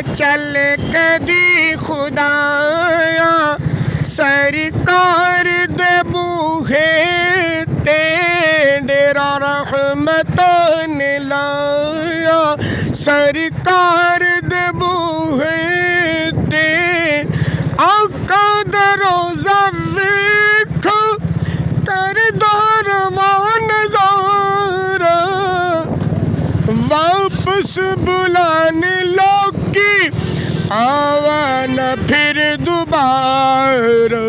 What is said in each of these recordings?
चल कदी खुदाया सरकार दे बूहे ते डेरा रहमतां ने लाया सरकार दे बूहे ते आका दा रोज़ा वेख कर दो रवान नज़ारा वापस बुलाने लोगी आवा न फिर दोबारा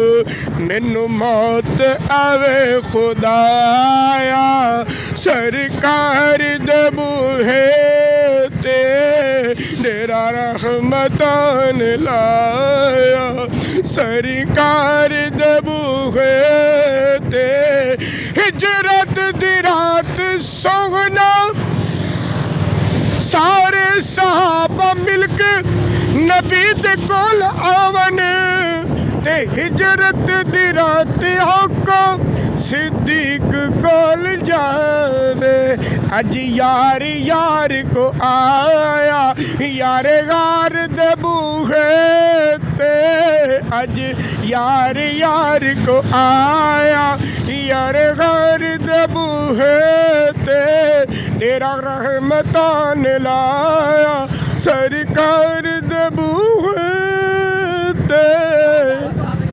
मैनू मौत आवे खुदाया सरकार दे बूहे ते डेरा रहमतां ने लाया सरकार दे बूहे ते हिजरत दी रात सोहना सारे सहाबा मिलके नबी दे कोल आवन ते हिजरत दी रात आका सिद्दीक कोल जावे अज यार यार को आया यार गार दे बूहे ते अज यार यार को आया यार गार दे बूहे ते डेरा रहमतां ने लाया सरकार दे बूहे ते